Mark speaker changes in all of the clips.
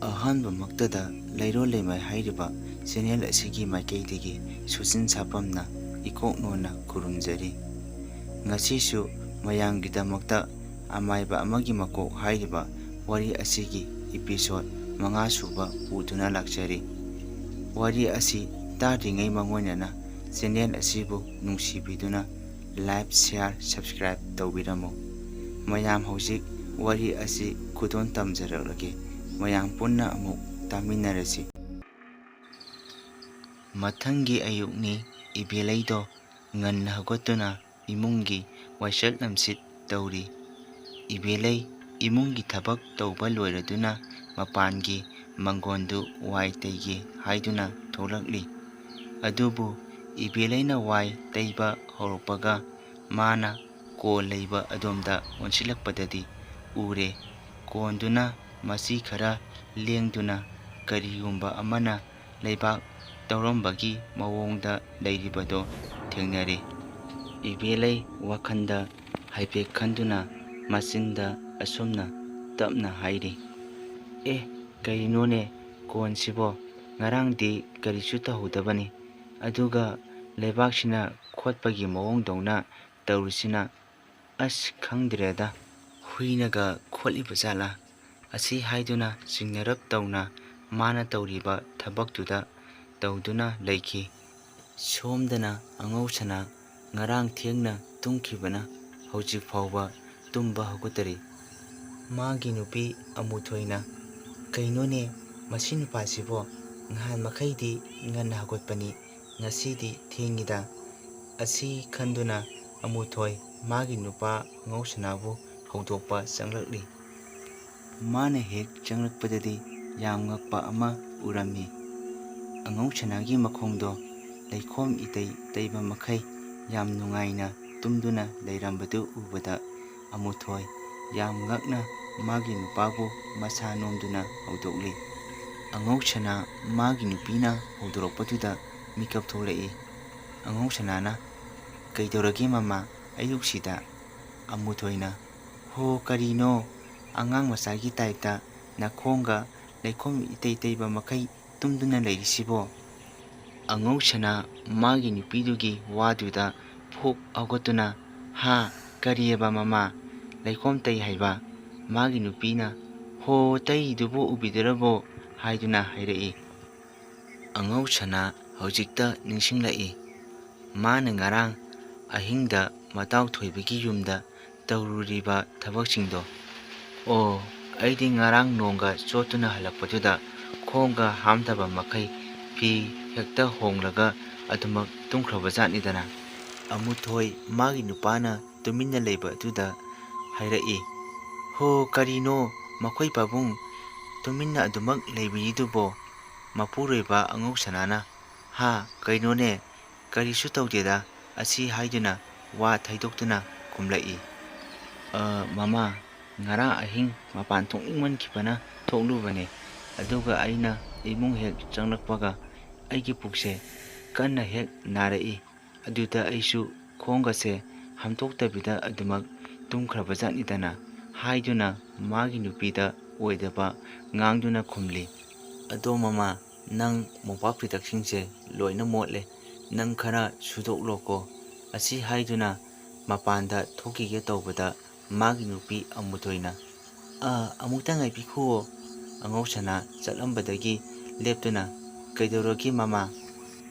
Speaker 1: ꯑꯍꯥꯟꯕꯃꯛꯇꯗ ꯂꯩꯔꯣꯜ ꯂꯩꯃꯥꯏ ꯍꯥꯏꯔꯤꯕ ꯆꯦꯅꯦꯜ ꯑꯁꯤꯒꯤ ꯃꯥꯏꯀꯩꯗꯒꯤ ꯁꯨꯆꯤꯟ ꯁꯥꯄꯝꯅ ꯏꯀꯣꯛꯅꯣꯟꯅ ꯈꯨꯔꯨꯝꯖꯔꯤ꯫ ꯉꯁꯤꯁꯨ ꯃꯌꯥꯝꯒꯤꯗꯃꯛꯇ ꯑꯃꯥꯏꯕ ꯑꯃꯒꯤ ꯃꯀꯣꯛ ꯍꯥꯏꯔꯤꯕ ꯋꯥꯔꯤ ꯑꯁꯤꯒꯤ ꯏꯄꯤꯁꯣꯗ 5 ꯁꯨꯕ ꯄꯨꯗꯨꯅ ꯂꯥꯛꯆꯔꯤ꯫ ꯋꯥꯔꯤ ꯑꯁꯤ ꯇꯥꯗ꯭ꯔꯤꯉꯩ ꯃꯥꯡꯑꯣꯏꯅꯅ ꯆꯦꯅꯦꯜ ꯑꯁꯤꯕꯨ ꯅꯨꯡꯁꯤꯕꯤꯗꯨꯅ ꯂꯥꯏꯛ, ꯁꯦꯌꯔ, ꯁꯕꯁꯀ꯭ꯔꯥꯏꯕ ꯇꯧꯕꯤꯔꯝꯃꯨ꯫ ꯃꯌꯥꯝ ꯍꯧꯖꯤꯛ ꯋꯥꯔꯤ ꯑꯁꯤ ꯈꯨꯗꯣꯟ ꯇꯝꯖꯔꯛꯂꯒꯦ꯫ ꯃꯌꯥꯝ ꯄꯨꯟꯅ ꯑꯃꯨꯛ ꯇꯥꯃꯤꯟꯅꯔꯁꯤ꯫ ꯃꯊꯪꯒꯤ ꯑꯌꯨꯛꯅꯤ꯫ ꯏꯕꯦꯂꯩꯗꯣ ꯉꯟꯅ ꯍꯧꯒꯠꯇꯨꯅ ꯏꯃꯨꯡꯒꯤ ꯋꯥꯏꯁꯤꯠ ꯅꯝꯁꯤꯠ ꯇꯧꯔꯤ꯫ ꯏꯕꯦꯂꯩ ꯏꯃꯨꯡꯒꯤ ꯊꯕꯛ ꯇꯧꯕ ꯂꯣꯏꯔꯗꯨꯅ ꯃꯄꯥꯟꯒꯤ ꯃꯥꯡꯒꯣꯟꯗꯨ ꯋꯥꯏ ꯇꯩꯒꯦ ꯍꯥꯏꯗꯨꯅ ꯊꯣꯛꯂꯛꯂꯤ꯫ ꯑꯗꯨꯕꯨ ꯏꯕꯦꯂꯩꯅ ꯋꯥꯏ ꯇꯩꯕ ꯍꯧꯔꯛꯄꯒ ꯃꯥꯅ ꯀꯣꯟ ꯂꯩꯕ ꯑꯗꯣꯝꯗ ꯑꯣꯟꯁꯤꯜꯂꯛꯄꯗꯗꯤ ꯎꯔꯦ ꯀꯣꯟꯗꯨꯅ ꯃꯆꯤ ꯈꯔ ꯂꯦꯡꯗꯨꯅ ꯀꯔꯤꯒꯨꯝꯕ ꯑꯃꯅ ꯂꯩꯕꯥꯛ ꯇꯧꯔꯝꯕꯒꯤ ꯃꯑꯣꯡꯗ ꯂꯩꯔꯤꯕꯗꯣ ꯊꯦꯡꯅꯔꯦ꯫ ꯏꯕꯦꯂꯩ ꯋꯥꯈꯜꯗ ꯍꯥꯏꯐꯦꯠ ꯈꯟꯗꯨꯅ ꯃꯆꯤꯟꯗ ꯑꯁꯨꯝꯅ ꯇꯞꯅ ꯍꯥꯏꯔꯤ, ꯀꯔꯤꯅꯣꯅꯦ ꯀꯣꯟꯁꯤꯕꯣ, ꯉꯔꯥꯡꯗꯤ ꯀꯔꯤꯁꯨ ꯇꯧꯍꯧꯗꯕꯅꯤ, ꯑꯗꯨꯒ ꯂꯩꯕꯥꯛꯁꯤꯅ ꯈꯣꯠꯄꯒꯤ ꯃꯑꯣꯡꯗꯧꯅ ꯇꯧꯔꯤꯁꯤꯅ, ꯑꯁ ꯈꯪꯗ꯭ꯔꯦꯗ, ꯍꯨꯏꯅꯒ ꯈꯣꯠꯂꯤꯕꯖꯥꯠꯂꯥ? ꯑꯁꯤ ꯍꯥꯏꯗꯨꯅ ꯆꯤꯡꯅꯔꯞ ꯇꯧꯅ ꯃꯥꯅ ꯇꯧꯔꯤꯕ ꯊꯕꯛꯇꯨꯗ ꯇꯧꯗꯨꯅ ꯂꯩꯈꯤ꯫ ꯁꯣꯝꯗꯅ ꯑꯉꯧꯁꯅꯥ ꯉꯔꯥꯡ ꯊꯦꯡꯅ ꯇꯨꯝꯈꯤꯕꯅ ꯍꯧꯖꯤꯛ ꯐꯥꯎꯕ ꯇꯨꯝꯕ ꯍꯧꯒꯠꯇꯔꯤ꯫ ꯃꯥꯒꯤ ꯅꯨꯄꯤ ꯑꯃꯨꯊꯣꯏꯅ, ꯀꯩꯅꯣꯅꯦ ꯃꯁꯤ ꯅꯨꯄꯥꯁꯤꯕꯣ, ꯅꯍꯥꯟ ꯃꯈꯩꯗꯤ ꯉꯟꯅ ꯍꯧꯒꯠꯄꯅꯤ, ꯉꯁꯤꯗꯤ ꯊꯦꯡꯉꯤꯗ꯫ ꯑꯁꯤ ꯈꯟꯗꯨꯅ ꯑꯃꯨꯊꯣꯏ ꯃꯥꯒꯤ ꯅꯨꯄꯥ ꯑꯉꯧꯁꯅꯥꯕꯨ ꯍꯧꯗꯣꯛꯄ ꯆꯪꯂꯛꯂꯤ꯫ ꯃꯥꯅ ꯍꯦꯛ ꯆꯪꯂꯛꯄꯗꯗꯤ ꯌꯥꯝ ꯉꯛꯄ ꯑꯃ ꯎꯔꯝꯃꯤ꯫ ꯑꯉꯧꯁꯅꯥꯒꯤ ꯃꯈꯣꯡꯗꯣ ꯂꯩꯈꯣꯝ ꯏꯇꯩ ꯇꯩꯕ ꯃꯈꯩ ꯌꯥꯝ ꯅꯨꯡꯉꯥꯏꯅ ꯇꯨꯝꯗꯨꯅ ꯂꯩꯔꯝꯕꯗꯨ ꯎꯕꯗ ꯑꯃꯨꯊꯣꯏ ꯌꯥꯝ ꯉꯛꯅ ꯃꯥꯒꯤ ꯅꯨꯄꯥꯕꯨ ꯃꯁꯥ ꯅꯣꯝꯗꯨꯅ ꯍꯧꯗꯣꯛꯂꯤ꯫ ꯑꯉꯧꯁꯅꯥ ꯃꯥꯒꯤ ꯅꯨꯄꯤꯅ ꯍꯧꯗꯣꯔꯛꯄꯗꯨꯗ ꯃꯤꯀꯞ ꯊꯣꯛꯂꯛꯏ꯫ ꯑꯉꯧꯁꯅꯥꯅ, ꯀꯩꯗꯧꯔꯒꯦ ꯃꯃꯥ ꯑꯌꯨꯛꯁꯤꯗ? ꯑꯃꯨꯊꯣꯏꯅ, ꯍꯣ ꯀꯔꯤꯅꯣ ꯑꯉꯥꯡ ꯃꯆꯥꯒꯤ ꯇꯥꯏꯞꯇ ꯅꯈꯣꯡꯒ ꯂꯩꯈꯣꯝ ꯏꯇꯩ ꯇꯩꯕ ꯃꯈꯩ ꯇꯨꯝꯗꯨꯅ ꯂꯩꯔꯤꯁꯤꯕꯣ? ꯑꯉꯧꯁꯅꯥ ꯃꯥꯒꯤ ꯅꯨꯄꯤꯗꯨꯒꯤ ꯋꯥꯗꯨꯗ ꯐꯨꯛ ꯍꯧꯒꯠꯇꯨꯅ, ꯍꯥ ꯀꯔꯤꯑꯕ ꯃꯃꯥ, ꯂꯩꯈꯣꯝ ꯇꯩ ꯍꯥꯏꯕ? ꯃꯥꯒꯤ ꯅꯨꯄꯤꯅ, ꯍꯣ ꯇꯩꯔꯤꯗꯨꯕꯨ ꯎꯕꯤꯗ꯭ꯔꯕꯣ ꯍꯥꯏꯗꯨꯅ ꯍꯥꯏꯔꯛꯏ꯫ ꯑꯉꯧꯁꯅꯥ ꯍꯧꯖꯤꯛꯇ ꯅꯤꯡꯁꯤꯡꯂꯛꯏ, ꯃꯥꯅ ꯉꯔꯥꯡ ꯑꯍꯤꯡꯗ ꯃꯇꯥꯎ ꯊꯣꯏꯕꯒꯤ ꯌꯨꯝꯗ ꯇꯧꯔꯨꯔꯤꯕ ꯊꯕꯛꯁꯤꯡꯗꯣ꯫ ꯑꯣ, ꯑꯩꯗꯤ ꯉꯔꯥꯡ ꯅꯣꯡꯒ ꯆꯣꯠꯇꯨꯅ ꯍꯜꯂꯛꯄꯗꯨꯗ ꯈꯣꯡꯒ ꯍꯥꯝꯗꯕ ꯃꯈꯩ ꯐꯤ ꯍꯦꯛꯇ ꯍꯣꯡꯂꯒ ꯑꯗꯨꯃꯛ ꯇꯨꯝꯈ꯭ꯔꯕꯖꯥꯠꯅꯤꯗꯅ꯫ ꯑꯃꯨꯊꯣꯏ ꯃꯥꯒꯤ ꯅꯨꯄꯥꯅ ꯇꯨꯃꯤꯟꯅ ꯂꯩꯕ ꯑꯗꯨꯗ ꯍꯥꯏꯔꯛꯏ, ꯍꯣ ꯀꯔꯤꯅꯣ ꯃꯈꯣꯏ ꯄꯥꯕꯨꯡ ꯇꯨꯃꯤꯟꯅ ꯑꯗꯨꯃꯛ ꯂꯩꯕꯤꯔꯤꯗꯨꯕꯣ? ꯃꯄꯨꯔꯣꯏꯕ ꯑꯉꯧꯁꯅꯥꯅ, ꯍꯥ ꯀꯩꯅꯣꯅꯦ ꯀꯔꯤꯁꯨ ꯇꯧꯗꯦꯗ, ꯑꯁꯤ ꯍꯥꯏꯗꯨꯅ ꯋꯥ ꯊꯩꯗꯣꯛꯇꯨꯅ ꯈꯨꯝꯂꯛꯏ꯫ ꯃꯃꯥ, ꯉꯔꯥꯡ ꯑꯍꯤꯡ ꯃꯄꯥꯟ ꯊꯣꯛꯅꯤꯡꯃꯟꯈꯤꯕꯅ ꯊꯣꯛꯂꯨꯕꯅꯦ, ꯑꯗꯨꯒ ꯑꯩꯅ ꯏꯃꯨꯡ ꯍꯦꯛ ꯆꯪꯂꯛꯄꯒ ꯑꯩꯒꯤ ꯄꯨꯛꯁꯦ ꯀꯟꯅ ꯍꯦꯛ ꯅꯥꯔꯛꯏ, ꯑꯗꯨꯗ ꯑꯩꯁꯨ ꯈꯣꯡꯒꯁꯦ ꯍꯥꯝꯗꯣꯛꯇꯕꯤꯗ ꯑꯗꯨꯃꯛ ꯇꯨꯝꯈ꯭ꯔꯕꯖꯥꯠꯅꯤꯗꯅ ꯍꯥꯏꯗꯨꯅ ꯃꯥꯒꯤ ꯅꯨꯄꯤꯗ ꯑꯣꯏꯗꯕ ꯉꯥꯡꯗꯨꯅ ꯈꯨꯝꯂꯤ꯫ ꯑꯗꯣ ꯃꯃꯥ, ꯅꯪ ꯃꯣꯝꯄꯥꯛ-ꯐꯤꯗꯛꯁꯤꯡꯁꯦ ꯂꯣꯏꯅ ꯃꯣꯠꯂꯦ, ꯅꯪ ꯈꯔ ꯁꯨꯗꯣꯛꯂꯣꯀꯣ꯫ ꯑꯁꯤ ꯍꯥꯏꯗꯨꯅ ꯃꯄꯥꯟꯗ ꯊꯣꯛꯈꯤꯒꯦ ꯇꯧꯕꯗ ꯃꯥꯒꯤ ꯅꯨꯄꯤ ꯑꯃꯨꯊꯣꯏꯅ, ꯑꯃꯨꯛꯇ ꯉꯥꯏꯕꯤꯈꯨꯋꯣ꯫ ꯑꯉꯧꯁꯅꯥ ꯆꯠꯂꯝꯕꯗꯒꯤ ꯂꯦꯞꯇꯨꯅ, ꯀꯩꯗꯧꯔꯒꯦ ꯃꯃꯥ?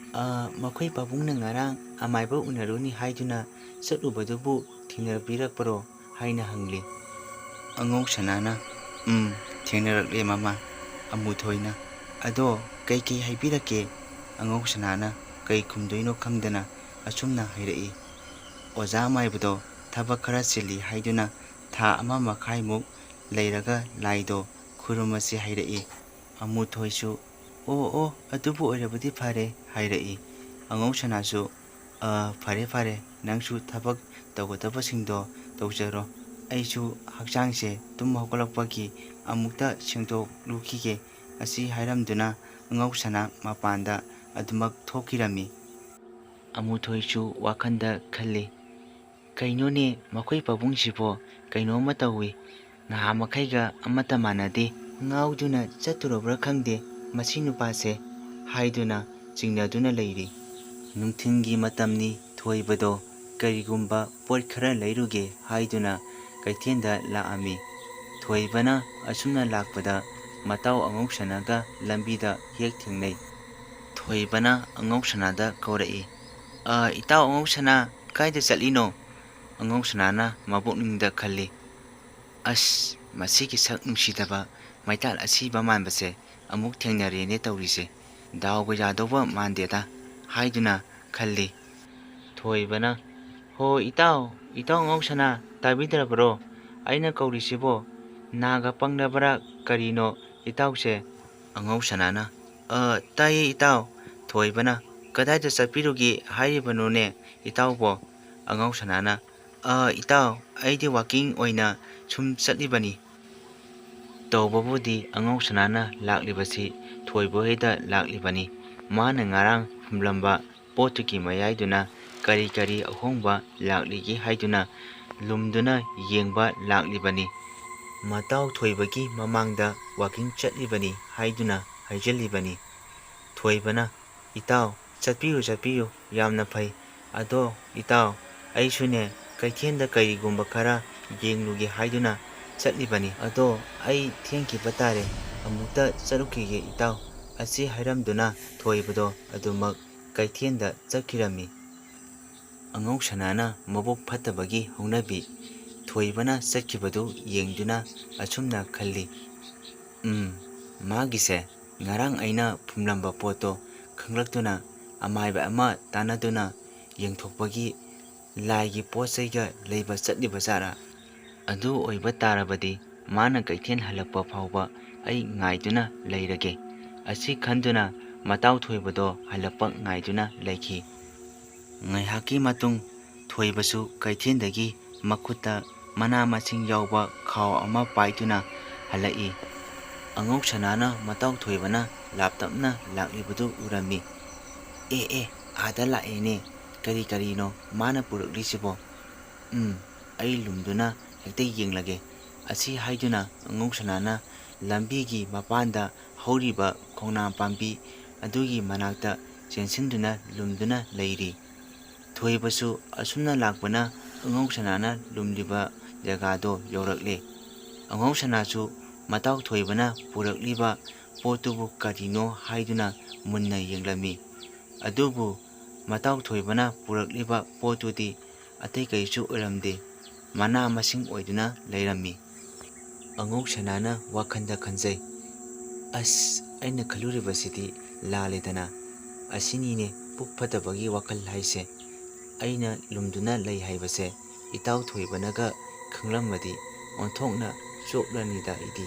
Speaker 1: ꯃꯈꯣꯏ ꯄꯥꯕꯨꯡꯅ ꯉꯔꯥꯡ ꯑꯃꯥꯏꯕ ꯎꯅꯔꯨꯅꯤ ꯍꯥꯏꯗꯨꯅ ꯆꯠꯂꯨꯕꯗꯨꯕꯨ ꯊꯦꯡꯅꯕꯤꯔꯛꯄꯔꯣ ꯍꯥꯏꯅ ꯍꯪꯂꯤ꯫ ꯑꯉꯧꯁꯅꯥꯅ, ꯊꯦꯡꯅꯔꯛꯂꯦ ꯃꯃꯥ꯫ ꯑꯃꯨꯊꯣꯏꯅ, ꯑꯗꯣ ꯀꯩꯀꯩ ꯍꯥꯏꯕꯤꯔꯛꯀꯦ? ꯑꯉꯧꯁꯅꯥꯅ ꯀꯩ ꯈꯨꯝꯗꯣꯏꯅꯣ ꯈꯪꯗꯅ ꯑꯁꯨꯝꯅ ꯍꯥꯏꯔꯛꯏ, ꯑꯣꯖꯥ ꯑꯃꯥꯏꯕꯗꯣ ꯊꯕꯛ ꯈꯔ ꯆꯤꯜꯂꯤ ꯍꯥꯏꯗꯨꯅ ꯊꯥ 1.5 ꯂꯩꯔꯒ ꯂꯥꯏꯗꯣ ꯈꯨꯔꯨꯝꯃꯁꯤ ꯍꯥꯏꯔꯛꯏ꯫ ꯑꯃꯨꯊꯣꯏꯁꯨ, ꯑꯣ ꯑꯗꯨꯕꯨ ꯑꯣꯏꯔꯕꯗꯤ ꯐꯔꯦ ꯍꯥꯏꯔꯛꯏ꯫ ꯑꯉꯧꯁꯅꯥꯁꯨ, ꯐꯔꯦ ꯐꯔꯦ, ꯅꯪꯁꯨ ꯊꯕꯛ ꯇꯧꯒꯗꯕꯁꯤꯡꯗꯣ ꯇꯧꯖꯔꯣ, ꯑꯩꯁꯨ ꯍꯛꯆꯥꯡꯁꯦ ꯇꯨꯝ ꯍꯧꯒꯠꯂꯛꯄꯒꯤ ꯑꯃꯨꯛꯇ ꯁꯦꯡꯗꯣꯛꯂꯨꯈꯤꯒꯦ꯫ ꯑꯁꯤ ꯍꯥꯏꯔꯝꯗꯨꯅ ꯑꯉꯧꯁꯅꯥ ꯃꯄꯥꯟꯗ ꯑꯗꯨꯃꯛ ꯊꯣꯛꯈꯤꯔꯝꯃꯤ꯫ ꯑꯃꯨꯊꯣꯏꯁꯨ ꯋꯥꯈꯜꯗ ꯈꯜꯂꯤ, ꯀꯩꯅꯣꯅꯦ ꯃꯈꯣꯏ ꯄꯥꯕꯨꯡꯁꯤꯕꯣ, ꯀꯩꯅꯣꯝꯃ ꯇꯧꯏ, ꯅꯍꯥꯟ ꯃꯈꯩꯒ ꯑꯃꯠꯇ ꯃꯥꯟꯅꯗꯦ ꯉꯥꯎꯗꯨꯅ ꯆꯠꯇꯨꯔꯕ꯭ꯔꯥ ꯈꯪꯗꯦ ꯃꯁꯤ ꯅꯨꯄꯥꯁꯦ ꯍꯥꯏꯗꯨꯅ ꯆꯤꯡꯅꯗꯨꯅ ꯂꯩꯔꯤ꯫ ꯅꯨꯡꯊꯤꯟꯒꯤ ꯃꯇꯝꯅꯤ ꯊꯣꯏꯕꯗꯣ ꯀꯔꯤꯒꯨꯝꯕ ꯄꯣꯠ ꯈꯔ ꯂꯩꯔꯨꯒꯦ ꯍꯥꯏꯗꯨꯅ ꯀꯩꯊꯦꯜꯗ ꯂꯥꯛꯑꯝꯃꯤ꯫ ꯊꯣꯏꯕꯅ ꯑꯁꯨꯝꯅ ꯂꯥꯛꯄꯗ ꯃꯇꯥꯎ ꯑꯉꯧꯁꯅꯥꯒ ꯂꯝꯕꯤꯗ ꯍꯦꯛ ꯊꯦꯡꯅꯩ꯫ ꯊꯣꯏꯕꯅ ꯑꯉꯧꯁꯅꯥꯗ ꯀꯧꯔꯛꯏ, ꯏꯇꯥꯎ ꯑꯉꯧꯁꯅꯥ, ꯀꯥꯏꯗ ꯆꯠꯂꯤꯅꯣ? ꯑꯉꯧꯁꯅꯥꯅ ꯃꯕꯨꯛꯅꯤꯡꯗ ꯈꯜꯂꯤ, ꯑꯁ, ꯃꯁꯤꯒꯤ ꯁꯛ ꯅꯨꯡꯁꯤꯗꯕ ꯃꯩꯇꯥꯜ ꯑꯁꯤꯕ ꯃꯥꯟꯕꯁꯦ ꯑꯃꯨꯛ ꯊꯦꯡꯅꯔꯦꯅꯦ ꯇꯧꯔꯤꯁꯦ, ꯗꯥꯎꯒ ꯌꯥꯗꯧꯕ ꯃꯥꯟꯗꯦꯗ ꯍꯥꯏꯗꯨꯅ ꯈꯜꯂꯤ꯫ ꯊꯣꯏꯕꯅ, ꯍꯣ ꯏꯇꯥꯎ ꯑꯉꯧꯁꯅꯥ, ꯇꯥꯕꯤꯗ꯭ꯔꯕꯔꯣ? ꯑꯩꯅ ꯀꯧꯔꯤꯁꯤꯕꯣ ꯅꯥꯒ ꯄꯪꯂꯕꯔꯥ ꯀꯔꯤꯅꯣ ꯏꯇꯥꯎꯁꯦ? ꯑꯉꯧꯁꯅꯥꯅ, ꯇꯥꯏꯌꯦ ꯏꯇꯥꯎ꯫ ꯊꯣꯏꯕꯅ, ꯀꯗꯥꯏꯗ ꯆꯠꯄꯤꯔꯨꯒꯦ ꯍꯥꯏꯔꯤꯕꯅꯣꯅꯦ ꯏꯇꯥꯎꯕꯣ? ꯑꯉꯧꯁꯅꯥꯅ, ꯏꯇꯥꯎ, ꯑꯩꯗꯤ ꯋꯥꯛꯀꯤꯡ ꯑꯣꯏꯅ ꯁꯨꯝ ꯆꯠꯂꯤꯕꯅꯤ꯫ ꯇꯧꯕꯕꯨꯗꯤ ꯑꯉꯧꯁꯅꯥꯅ ꯂꯥꯛꯂꯤꯕꯁꯤ ꯊꯣꯏꯕꯍꯣꯏꯗ ꯂꯥꯛꯂꯤꯕꯅꯤ꯫ ꯃꯥꯅ ꯉꯔꯥꯡ ꯍꯨꯟꯂꯝꯕ ꯄꯣꯠꯇꯨꯒꯤ ꯃꯌꯥꯏꯗꯨꯅ ꯀꯔꯤ ꯀꯔꯤ ꯑꯍꯣꯡꯕ ꯂꯥꯛꯂꯤꯒꯦ ꯍꯥꯏꯗꯨꯅ ꯂꯨꯝꯗꯨꯅ ꯌꯦꯡꯕ ꯂꯥꯛꯂꯤꯕꯅꯤ꯫ ꯃꯇꯥꯎ ꯊꯣꯏꯕꯒꯤ ꯃꯃꯥꯡꯗ ꯋꯥꯛꯀꯤꯡ ꯆꯠꯂꯤꯕꯅꯤ ꯍꯥꯏꯗꯨꯅ ꯍꯥꯏꯖꯤꯜꯂꯤꯕꯅꯤ꯫ ꯊꯣꯏꯕꯅ, ꯏꯇꯥꯎ, ꯆꯠꯄꯤꯌꯨ, ꯌꯥꯝꯅ ꯐꯩ꯫ ꯑꯗꯣ ꯏꯇꯥꯎ, ꯑꯩꯁꯨꯅꯦ ꯀꯩꯊꯦꯜꯗ ꯀꯔꯤꯒꯨꯝꯕ ꯈꯔ ꯌꯦꯡꯂꯨꯒꯦ ꯍꯥꯏꯗꯨꯅ ꯆꯠꯂꯤꯕꯅꯤ꯫ ꯑꯗꯣ ꯑꯩ ꯊꯦꯡꯈꯤꯕ ꯇꯥꯔꯦ, ꯑꯃꯨꯛꯇ ꯆꯠꯂꯨꯈꯤꯒꯦ ꯏꯇꯥꯎ꯫ ꯑꯁꯤ ꯍꯥꯏꯔꯝꯗꯨꯅ ꯊꯣꯏꯕꯗꯣ ꯑꯗꯨꯃꯛ ꯀꯩꯊꯦꯜꯗ ꯆꯠꯈꯤꯔꯝꯃꯤ꯫ ꯑꯉꯧꯁꯅꯥꯅ ꯃꯕꯨꯛ ꯐꯠꯇꯕꯒꯤ ꯍꯧꯅꯕꯤ ꯊꯣꯏꯕꯅ ꯆꯠꯈꯤꯕꯗꯨ ꯌꯦꯡꯗꯨꯅ ꯑꯁꯨꯝꯅ ꯈꯜꯂꯤ, ꯃꯥꯒꯤꯁꯦ ꯉꯔꯥꯡ ꯑꯩꯅ ꯐꯨꯝꯂꯝꯕ ꯄꯣꯠꯇꯣ ꯈꯪꯂꯛꯇꯨꯅ ꯑꯃꯥꯏꯕ ꯑꯃ ꯇꯥꯟꯅꯗꯨꯅ ꯌꯦꯡꯊꯣꯛꯄꯒꯤ ꯂꯥꯏꯒꯤ ꯄꯣꯠ ꯆꯩꯒ ꯂꯩꯕ ꯆꯠꯂꯤꯕꯖꯥꯠꯔꯥ? ꯑꯗꯨ ꯑꯣꯏꯕ ꯇꯥꯔꯕꯗꯤ ꯃꯥꯅ ꯀꯩꯊꯦꯜ ꯍꯜꯂꯛꯄ ꯐꯥꯎꯕ ꯑꯩ ꯉꯥꯏꯗꯨꯅ ꯂꯩꯔꯒꯦ꯫ ꯑꯁꯤ ꯈꯟꯗꯨꯅ ꯃꯇꯥꯎ ꯊꯣꯏꯕꯗꯣ ꯍꯜꯂꯛꯄ ꯉꯥꯏꯗꯨꯅ ꯂꯩꯈꯤ꯫ ꯉꯥꯏꯍꯥꯛꯀꯤ ꯃꯇꯨꯡ ꯊꯣꯏꯕꯁꯨ ꯀꯩꯊꯦꯜꯗꯒꯤ ꯃꯈꯨꯠꯇ ꯃꯅꯥ ꯃꯁꯤꯡ ꯌꯥꯎꯕ ꯈꯥꯎ ꯑꯃ ꯄꯥꯏꯗꯨꯅ ꯍꯜꯂꯛꯏ꯫ ꯑꯉꯧꯁꯅꯥꯅ ꯃꯇꯥꯎ ꯊꯣꯏꯕꯅ ꯂꯥꯞꯇꯞꯅ ꯂꯥꯛꯂꯤꯕꯗꯨ ꯎꯔꯝꯃꯤ꯫ ꯑꯥꯗ ꯂꯥꯛꯑꯦꯅꯦ, ꯀꯔꯤꯅꯣ ꯃꯥꯅ ꯄꯨꯔꯛꯂꯤꯁꯤꯕꯣ? ꯑꯩ ꯂꯨꯝꯗꯨꯅ ꯍꯦꯛꯇ ꯌꯦꯡꯂꯒꯦ꯫ ꯑꯁꯤ ꯍꯥꯏꯗꯨꯅ ꯑꯉꯧꯁꯅꯥꯅ ꯂꯝꯕꯤꯒꯤ ꯃꯄꯥꯟꯗ ꯍꯧꯔꯤꯕ ꯈꯣꯡꯅꯥꯡ ꯄꯥꯝꯕꯤ ꯑꯗꯨꯒꯤ ꯃꯅꯥꯛꯇ ꯆꯦꯟꯁꯤꯟꯗꯨꯅ ꯂꯨꯝꯗꯨꯅ ꯂꯩꯔꯤ꯫ ꯊꯣꯏꯕꯁꯨ ꯑꯁꯨꯝꯅ ꯂꯥꯛꯄꯅ ꯑꯉꯧꯁꯅꯥꯅ ꯂꯨꯝꯂꯤꯕ ꯖꯒꯥꯗꯣ ꯌꯧꯔꯛꯂꯦ꯫ ꯑꯉꯧꯁꯅꯥꯁꯨ ꯃꯇꯥꯎ ꯊꯣꯏꯕꯅ ꯄꯨꯔꯛꯂꯤꯕ ꯄꯣꯠꯇꯨꯕꯨ ꯀꯔꯤꯅꯣ ꯍꯥꯏꯗꯨꯅ ꯃꯨꯟꯅ ꯌꯦꯡꯂꯝꯃꯤ꯫ ꯑꯗꯨꯕꯨ ꯃꯇꯥꯎ ꯊꯣꯏꯕꯅ ꯄꯨꯔꯛꯂꯤꯕ ꯄꯣꯠꯇꯨꯗꯤ ꯑꯇꯩ ꯀꯩꯁꯨ ꯑꯣꯏꯔꯝꯗꯦ, ꯃꯅꯥ ꯃꯁꯤꯡ ꯑꯣꯏꯗꯨꯅ ꯂꯩꯔꯝꯃꯤ꯫ ꯑꯉꯧꯁꯅꯥꯅ ꯋꯥꯈꯜꯗ ꯈꯟꯖꯩ, ꯑꯁ, ꯑꯩꯅ ꯈꯜꯂꯨꯔꯤꯕꯁꯤꯗꯤ ꯂꯥꯜꯂꯦꯗꯅ꯫ ꯑꯁꯤꯅꯤꯅꯦ ꯄꯨꯛ ꯐꯠꯇꯕꯒꯤ ꯋꯥꯈꯜ ꯍꯥꯏꯁꯦ꯫ ꯑꯩꯅ ꯂꯨꯝꯗꯨꯅ ꯂꯩ ꯍꯥꯏꯕꯁꯦ ꯏꯇꯥꯎ ꯊꯣꯏꯕꯅꯒ ꯈꯪꯂꯝꯃꯗꯤ ꯑꯣꯟꯊꯣꯛꯅ ꯆꯣꯞꯂꯅꯤꯗ ꯑꯩꯗꯤ꯫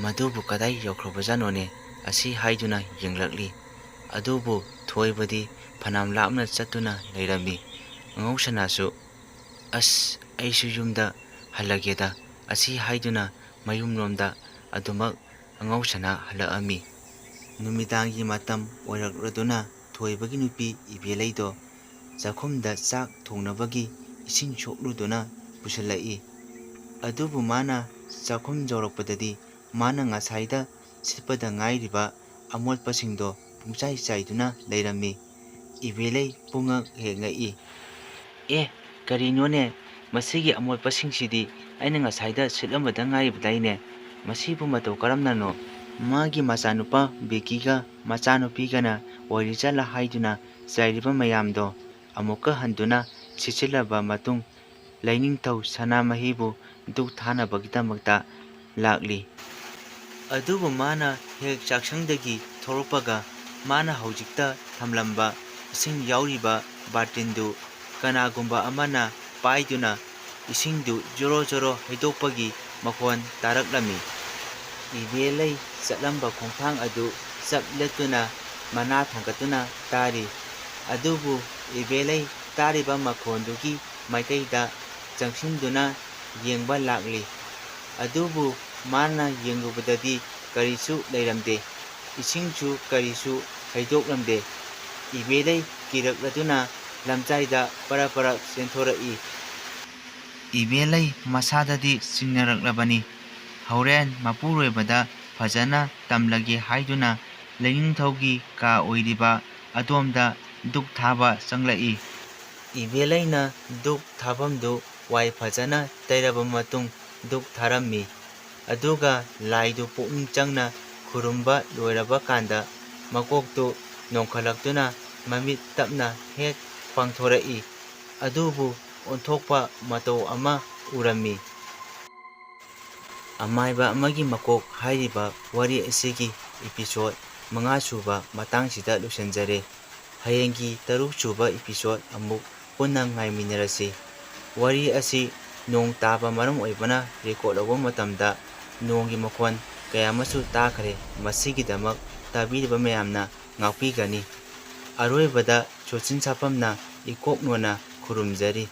Speaker 1: ꯃꯗꯨꯕꯨ ꯀꯗꯥꯏ ꯌꯧꯈ꯭ꯔꯕꯖꯥꯠꯅꯣꯅꯦ? ꯑꯁꯤ ꯍꯥꯏꯗꯨꯅ ꯌꯦꯡꯂꯛꯂꯤ꯫ ꯑꯗꯨꯕꯨ ꯊꯣꯏꯕꯗꯤ ꯐꯅꯌꯥꯝ ꯂꯥꯞꯅ ꯆꯠꯇꯨꯅ ꯂꯩꯔꯝꯃꯤ꯫ ꯑꯉꯧꯁꯅꯥꯁꯨ, ꯑꯁ, ꯑꯩꯁꯨ ꯌꯨꯝꯗ ꯍꯜꯂꯒꯦꯗ, ꯑꯁꯤ ꯍꯥꯏꯗꯨꯅ ꯃꯌꯨꯝꯂꯣꯝꯗ ꯑꯗꯨꯃꯛ ꯑꯉꯧꯁꯅꯥ ꯍꯜꯂꯛꯑꯝꯃꯤ꯫ ꯅꯨꯃꯤꯗꯥꯡꯒꯤ ꯃꯇꯝ ꯑꯣꯏꯔꯛꯂꯗꯨꯅ ꯊꯣꯏꯕꯒꯤ ꯅꯨꯄꯤ ꯏꯕꯦꯂꯩꯗꯣ ꯆꯥꯛꯈꯨꯝꯗ ꯆꯥꯛ ꯊꯣꯡꯅꯕꯒꯤ ꯏꯁꯤꯡ ꯁꯣꯛꯂꯨꯗꯨꯅ ꯄꯨꯁꯤꯜꯂꯛꯏ꯫ ꯑꯗꯨꯕꯨ ꯃꯥꯅ ꯆꯥꯛꯈꯨꯝ ꯌꯧꯔꯛꯄꯗꯗꯤ ꯃꯥꯅ ꯉꯁꯥꯏꯗ ꯁꯤꯠꯄꯗ ꯉꯥꯏꯔꯤꯕ ꯑꯃꯣꯠꯄꯁꯤꯡꯗꯣ ꯄꯨꯡꯆꯥꯏ ꯆꯥꯏꯗꯨꯅ ꯂꯩꯔꯝꯃꯤ꯫ ꯏꯕꯦꯂꯩ ꯄꯨꯡꯉꯛ ꯍꯦꯛ ꯉꯛꯏ꯫ ꯀꯔꯤꯅꯣꯅꯦ, ꯃꯁꯤꯒꯤ ꯑꯃꯣꯠꯄꯁꯤꯡꯁꯤꯗꯤ ꯑꯩꯅ ꯉꯁꯥꯏꯗ ꯁꯤꯠꯂꯝꯕꯗ ꯉꯥꯏꯔꯤꯕꯗꯥꯏꯅꯦ? ꯃꯁꯤꯕꯨ ꯃꯇꯧ ꯀꯔꯝꯅꯅꯣ? ꯃꯥꯒꯤ ꯃꯆꯥꯅꯨꯄꯥ ꯕꯦꯀꯤꯒ ꯃꯆꯥꯅꯨꯄꯤꯒꯅ ꯑꯣꯏꯔꯤꯖꯥꯠꯂꯥ ꯍꯥꯏꯗꯨꯅ ꯆꯥꯏꯔꯤꯕ ꯃꯌꯥꯝꯗꯣ ꯑꯃꯨꯛꯀ ꯍꯟꯗꯨꯅ ꯁꯤꯠꯆꯤꯜꯂꯕ ꯃꯇꯨꯡ ꯂꯥꯏꯅꯤꯡꯊꯧ ꯁꯅꯥꯃꯍꯤꯕꯨ ꯙꯨꯛ ꯊꯥꯅꯕꯒꯤꯗꯃꯛꯇ ꯂꯥꯛꯂꯤ꯫ ꯑꯗꯨꯕꯨ ꯃꯥꯅ ꯍꯦꯛ ꯆꯥꯛꯁꯪꯗꯒꯤ ꯊꯣꯔꯛꯄꯒ ꯃꯥꯅ ꯍꯧꯖꯤꯛꯇ ꯊꯝꯂꯝꯕ ꯏꯁꯤꯡ ꯌꯥꯎꯔꯤꯕ ꯕꯥꯔꯇꯤꯟꯗꯨ ꯀꯅꯥꯒꯨꯝꯕ ꯑꯃꯅ ꯄꯥꯏꯗꯨꯅ ꯏꯁꯤꯡꯗꯨ ꯖꯣꯔꯣ ꯖꯣꯔꯣ ꯍꯩꯗꯣꯛꯄꯒꯤ ꯃꯈꯣꯟ ꯇꯥꯔꯛꯂꯝꯃꯤ꯫ ꯏꯕꯦꯂꯩ ꯆꯠꯂꯝꯕ ꯈꯣꯡꯊꯥꯡ ꯑꯗꯨ ꯆꯞ ꯂꯦꯞꯇꯨꯅ ꯃꯅꯥ ꯊꯥꯡꯒꯠꯇꯨꯅ ꯇꯥꯔꯤ꯫ ꯑꯗꯨꯕꯨ ꯏꯕꯦꯂꯩ ꯇꯥꯔꯤꯕ ꯃꯈꯣꯟꯗꯨꯒꯤ ꯃꯥꯏꯀꯩꯗ ꯆꯪꯁꯤꯟꯗꯨꯅ ꯌꯦꯡꯕ ꯂꯥꯛꯂꯤ꯫ ꯑꯗꯨꯕꯨ ꯃꯥꯅ ꯌꯦꯡꯂꯨꯕꯗꯗꯤ ꯀꯔꯤꯁꯨ ꯂꯩꯔꯝꯗꯦ, ꯏꯁꯤꯡꯁꯨ ꯀꯔꯤꯁꯨ ꯍꯩꯗꯣꯛꯂꯝꯗꯦ꯫ ꯏꯕꯦꯂꯩ ꯀꯤꯔꯛꯂꯗꯨꯅ ꯂꯝꯖꯥꯏꯗ ꯄꯔꯞ ꯆꯦꯟꯊꯣꯔꯛꯏ꯫ ꯏꯕꯦꯂꯩ ꯃꯁꯥꯗꯗꯤ ꯆꯤꯡꯅꯔꯛꯂꯕꯅꯤ, ꯍꯣꯔꯦꯟ ꯃꯄꯨꯔꯣꯏꯕꯗ ꯐꯖꯅ ꯇꯝꯂꯒꯦ ꯍꯥꯏꯗꯨꯅ ꯂꯥꯏꯅꯤꯡꯊꯧꯒꯤ ꯀꯥ ꯑꯣꯏꯔꯤꯕ ꯑꯗꯣꯝꯗ ꯙꯨꯛ ꯊꯥꯕ ꯆꯪꯂꯛꯏ꯫ ꯏꯕꯦꯂꯩꯅ ꯙꯨꯛ ꯊꯥꯐꯝꯗꯨ ꯋꯥꯏ ꯐꯖꯅ ꯇꯩꯔꯕ ꯃꯇꯨꯡ ꯙꯨꯛ ꯊꯥꯔꯝꯃꯤ꯫ ꯑꯗꯨꯒ ꯂꯥꯏꯗꯨ ꯄꯨꯛꯅꯤꯡ ꯆꯪꯅ ꯈꯨꯔꯨꯝꯕ ꯂꯣꯏꯔꯕ ꯀꯥꯟꯗ ꯃꯀꯣꯛꯇꯨ ꯅꯣꯡꯈꯠꯂꯛꯇꯨꯅ ꯃꯃꯤꯠ ꯇꯞꯅ ꯍꯦꯛ ꯄꯥꯡꯊꯣꯔꯛꯏ꯫ ꯑꯗꯨꯕꯨ ꯑꯣꯟꯊꯣꯛꯄ ꯃꯇꯧ ꯑꯃ ꯎꯔꯝꯃꯤ꯫ ꯑꯃꯥꯏꯕ ꯑꯃꯒꯤ ꯃꯀꯣꯛ ꯍꯥꯏꯔꯤꯕ ꯋꯥꯔꯤ ꯑꯁꯤꯒꯤ ꯏꯄꯤꯁꯣꯗ 5 ꯁꯨꯕ ꯃꯇꯥꯡꯁꯤꯗ ꯂꯣꯏꯁꯤꯟꯖꯔꯦ꯫ ꯍꯌꯦꯡꯒꯤ 6 ꯁꯨꯕ ꯏꯄꯤꯁꯣꯗ ꯑꯃꯨꯛ ꯄꯨꯟꯅ ꯉꯥꯏꯃꯤꯟꯅꯔꯁꯤ꯫ ꯋꯥꯔꯤ ꯑꯁꯤ ꯅꯣꯡ ꯇꯥꯕ ꯃꯔꯝ ꯑꯣꯏꯕꯅ ꯔꯦꯀꯣꯔꯗ ꯂꯧꯕ ꯃꯇꯝꯗ ꯅꯣꯡꯒꯤ ꯃꯈꯣꯟ ꯀꯌꯥ ꯑꯃꯁꯨ ꯇꯥꯈ꯭ꯔꯦ꯫ ꯃꯁꯤꯒꯤꯗꯃꯛ ꯇꯥꯕꯤꯔꯤꯕ ꯃꯌꯥꯝꯅ ꯉꯥꯛꯄꯤꯒꯅꯤ꯫ ꯑꯔꯣꯏꯕꯗ ꯁꯣꯁꯤꯟ ꯁꯥꯐꯝꯅ ꯏꯀꯣꯛꯅꯣꯅ ꯈꯨꯔꯨꯝꯖꯔꯤ꯫